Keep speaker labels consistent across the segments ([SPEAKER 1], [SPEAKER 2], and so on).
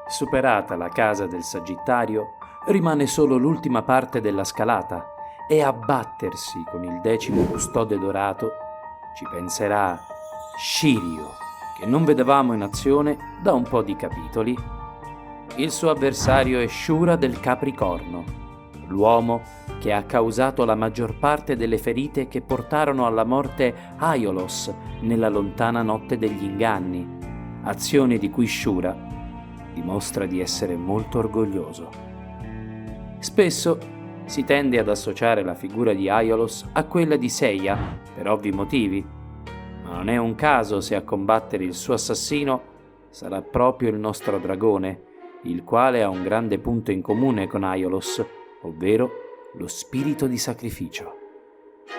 [SPEAKER 1] Superata la casa del Sagittario, rimane solo l'ultima parte della scalata e a battersi con il 10° custode dorato ci penserà Shiryu, che non vedevamo in azione da un po' di capitoli. Il suo avversario è Shura del Capricorno, l'uomo che ha causato la maggior parte delle ferite che portarono alla morte Aiolos nella lontana notte degli inganni, azione di cui Shura dimostra di essere molto orgoglioso. Spesso si tende ad associare la figura di Aiolos a quella di Seiya, per ovvi motivi, ma non è un caso se a combattere il suo assassino sarà proprio il nostro dragone, il quale ha un grande punto in comune con Aiolos, ovvero lo spirito di sacrificio.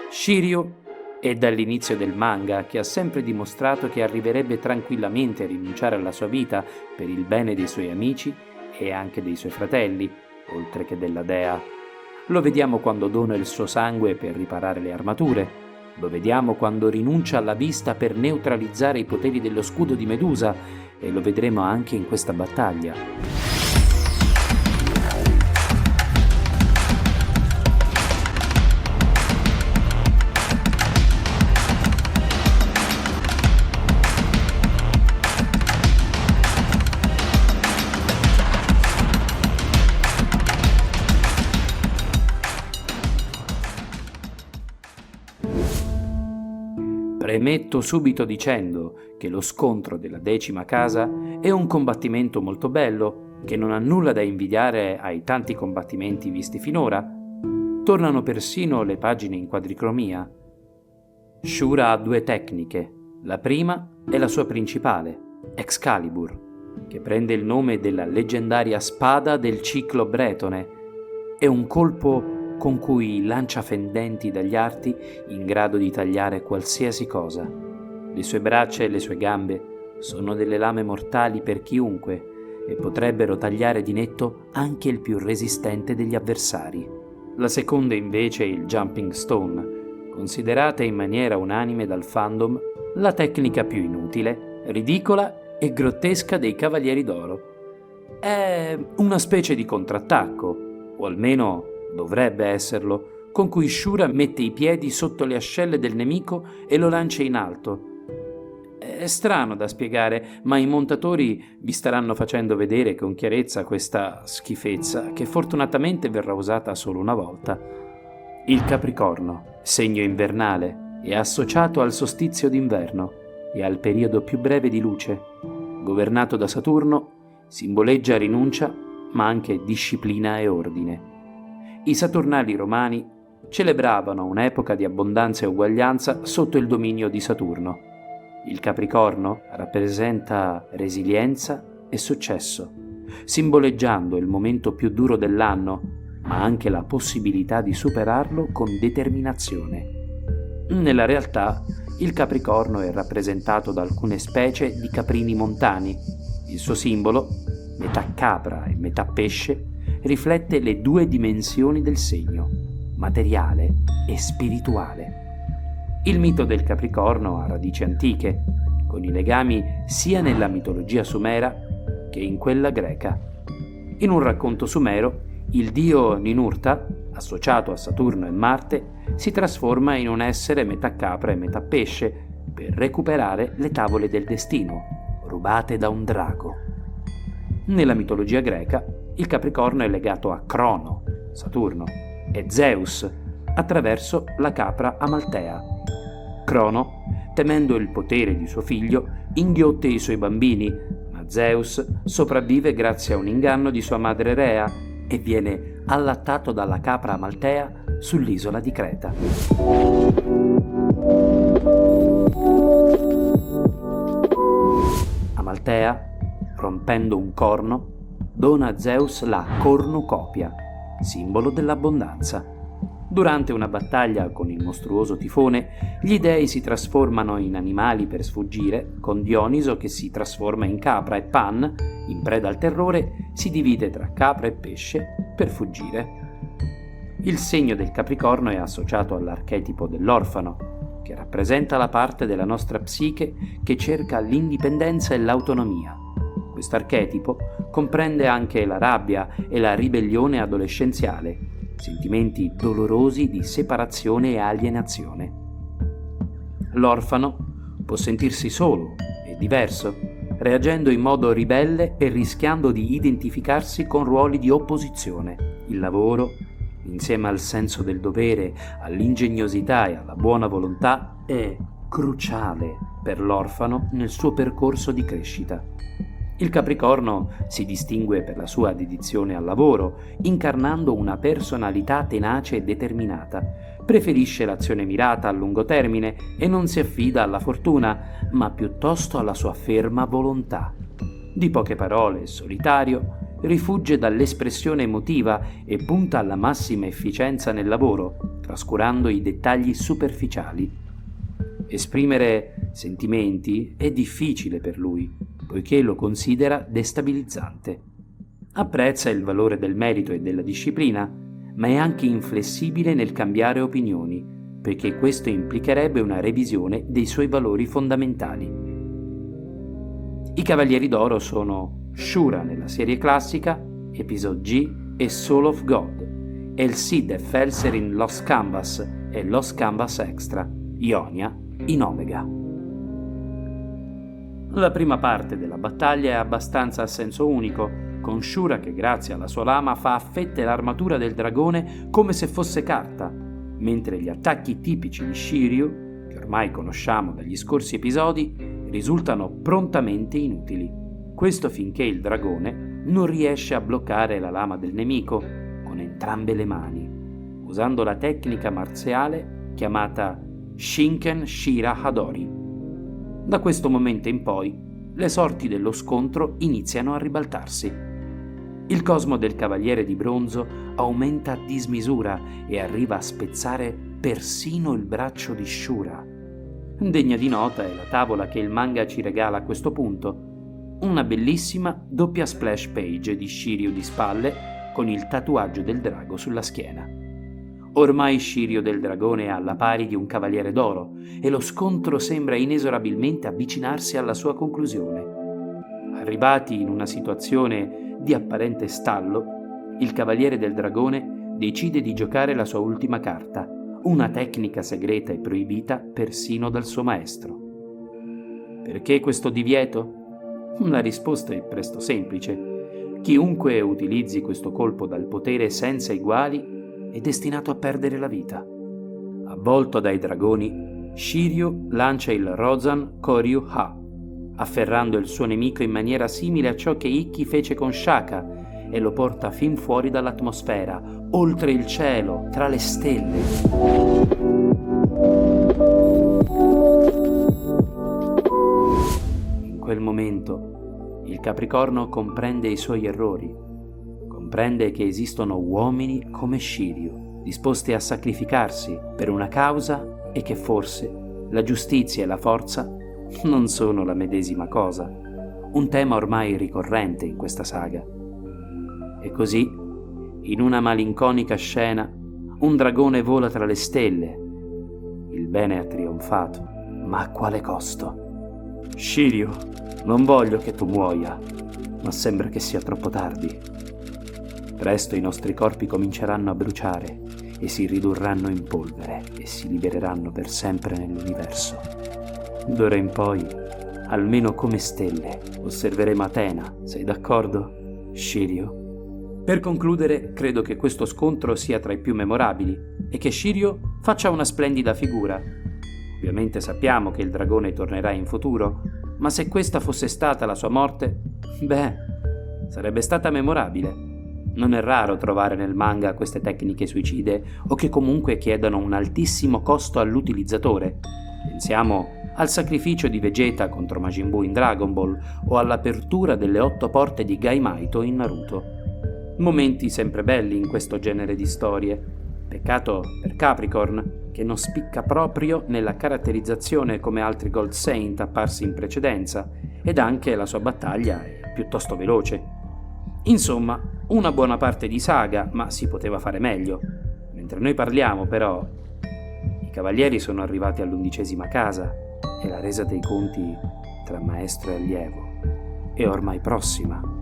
[SPEAKER 1] Shiryu è dall'inizio del manga che ha sempre dimostrato che arriverebbe tranquillamente a rinunciare alla sua vita per il bene dei suoi amici e anche dei suoi fratelli, oltre che della dea. Lo vediamo quando dona il suo sangue per riparare le armature, lo vediamo quando rinuncia alla vista per neutralizzare i poteri dello scudo di Medusa e lo vedremo anche in questa battaglia. Premetto subito dicendo che lo scontro della 10ª casa è un combattimento molto bello, che non ha nulla da invidiare ai tanti combattimenti visti finora. Tornano persino le pagine in quadricromia. Shura ha 2 tecniche. La prima è la sua principale, Excalibur, che prende il nome della leggendaria spada del ciclo bretone. È un colpo con cui lancia fendenti dagli arti in grado di tagliare qualsiasi cosa. Le sue braccia e le sue gambe sono delle lame mortali per chiunque e potrebbero tagliare di netto anche il più resistente degli avversari. La seconda invece è il Jumping Stone, considerata in maniera unanime dal fandom la tecnica più inutile, ridicola e grottesca dei Cavalieri d'Oro. È una specie di contrattacco, o almeno dovrebbe esserlo, con cui Shura mette i piedi sotto le ascelle del nemico e lo lancia in alto. È strano da spiegare, ma i montatori vi staranno facendo vedere con chiarezza questa schifezza, che fortunatamente verrà usata solo una volta. Il Capricorno, segno invernale, è associato al solstizio d'inverno e al periodo più breve di luce. Governato da Saturno, simboleggia rinuncia, ma anche disciplina e ordine. I Saturnali romani celebravano un'epoca di abbondanza e uguaglianza sotto il dominio di Saturno. Il Capricorno rappresenta resilienza e successo, simboleggiando il momento più duro dell'anno, ma anche la possibilità di superarlo con determinazione. Nella realtà, il Capricorno è rappresentato da alcune specie di caprini montani. Il suo simbolo, metà capra e metà pesce, riflette le 2 dimensioni del segno, materiale e spirituale. Il mito del Capricorno ha radici antiche, con i legami sia nella mitologia sumera che in quella greca. In un racconto sumero, il dio Ninurta, associato a Saturno e Marte, si trasforma in un essere metà capra e metà pesce per recuperare le tavole del destino, rubate da un drago. Nella mitologia greca, il Capricorno è legato a Crono, Saturno, e Zeus, attraverso la capra Amaltea. Crono, temendo il potere di suo figlio, inghiotte i suoi bambini, ma Zeus sopravvive grazie a un inganno di sua madre Rea e viene allattato dalla capra Amaltea sull'isola di Creta. Amaltea, rompendo un corno, dona a Zeus la cornucopia, simbolo dell'abbondanza. Durante una battaglia con il mostruoso tifone, gli dei si trasformano in animali per sfuggire, con Dioniso che si trasforma in capra e Pan, in preda al terrore, si divide tra capra e pesce per fuggire. Il segno del Capricorno è associato all'archetipo dell'orfano, che rappresenta la parte della nostra psiche che cerca l'indipendenza e l'autonomia. Quest'archetipo comprende anche la rabbia e la ribellione adolescenziale, sentimenti dolorosi di separazione e alienazione. L'orfano può sentirsi solo e diverso, reagendo in modo ribelle e rischiando di identificarsi con ruoli di opposizione. Il lavoro, insieme al senso del dovere, all'ingegnosità e alla buona volontà, è cruciale per l'orfano nel suo percorso di crescita. Il Capricorno si distingue per la sua dedizione al lavoro, incarnando una personalità tenace e determinata. Preferisce l'azione mirata a lungo termine e non si affida alla fortuna, ma piuttosto alla sua ferma volontà. Di poche parole, solitario, rifugge dall'espressione emotiva e punta alla massima efficienza nel lavoro, trascurando i dettagli superficiali. Esprimere sentimenti è difficile per lui, poiché lo considera destabilizzante. Apprezza il valore del merito e della disciplina, ma è anche inflessibile nel cambiare opinioni, perché questo implicherebbe una revisione dei suoi valori fondamentali. I Cavalieri d'Oro sono Shura nella serie classica, Episode G e Soul of God, e il Sid e Felser in Lost Canvas e Lost Canvas Extra, Ionia in Omega. La prima parte della battaglia è abbastanza a senso unico, con Shura che grazie alla sua lama fa a fette l'armatura del dragone come se fosse carta, mentre gli attacchi tipici di Shiryu, che ormai conosciamo dagli scorsi episodi, risultano prontamente inutili. Questo finché il dragone non riesce a bloccare la lama del nemico con entrambe le mani, usando la tecnica marziale chiamata Shinken Shira Hadori. Da questo momento in poi, le sorti dello scontro iniziano a ribaltarsi. Il cosmo del Cavaliere di Bronzo aumenta a dismisura e arriva a spezzare persino il braccio di Shura. Degna di nota è la tavola che il manga ci regala a questo punto, una bellissima doppia splash page di Shiryu di spalle con il tatuaggio del drago sulla schiena. Ormai Shiryu del dragone è alla pari di un Cavaliere d'Oro e lo scontro sembra inesorabilmente avvicinarsi alla sua conclusione. Arrivati in una situazione di apparente stallo, il Cavaliere del dragone decide di giocare la sua ultima carta, una tecnica segreta e proibita persino dal suo maestro. Perché questo divieto? La risposta è presto semplice. Chiunque utilizzi questo colpo dal potere senza eguali è destinato a perdere la vita. Avvolto dai dragoni, Shiryu lancia il Rozan Koryu Ha, afferrando il suo nemico in maniera simile a ciò che Ikki fece con Shaka e lo porta fin fuori dall'atmosfera, oltre il cielo, tra le stelle. In quel momento, il Capricorno comprende i suoi errori. Comprende che esistono uomini come Shiryu, disposti a sacrificarsi per una causa e che forse la giustizia e la forza non sono la medesima cosa, un tema ormai ricorrente in questa saga. E così, in una malinconica scena, un dragone vola tra le stelle. Il bene ha trionfato, ma a quale costo? Shiryu, non voglio che tu muoia, ma sembra che sia troppo tardi. Presto i nostri corpi cominceranno a bruciare e si ridurranno in polvere e si libereranno per sempre nell'universo. D'ora in poi, almeno come stelle, osserveremo Atena, sei d'accordo, Shiryu? Per concludere, credo che questo scontro sia tra i più memorabili e che Shiryu faccia una splendida figura. Ovviamente sappiamo che il dragone tornerà in futuro, ma se questa fosse stata la sua morte, sarebbe stata memorabile. Non è raro trovare nel manga queste tecniche suicide o che comunque chiedano un altissimo costo all'utilizzatore. Pensiamo al sacrificio di Vegeta contro Majin Buu in Dragon Ball o all'apertura delle 8 porte di Gaimaito in Naruto. Momenti sempre belli in questo genere di storie. Peccato per Capricorn, che non spicca proprio nella caratterizzazione come altri Gold Saint apparsi in precedenza, ed anche la sua battaglia è piuttosto veloce. Insomma, una buona parte di saga, ma si poteva fare meglio. Mentre noi parliamo, però, i cavalieri sono arrivati all'11ª casa e la resa dei conti tra maestro e allievo è ormai prossima.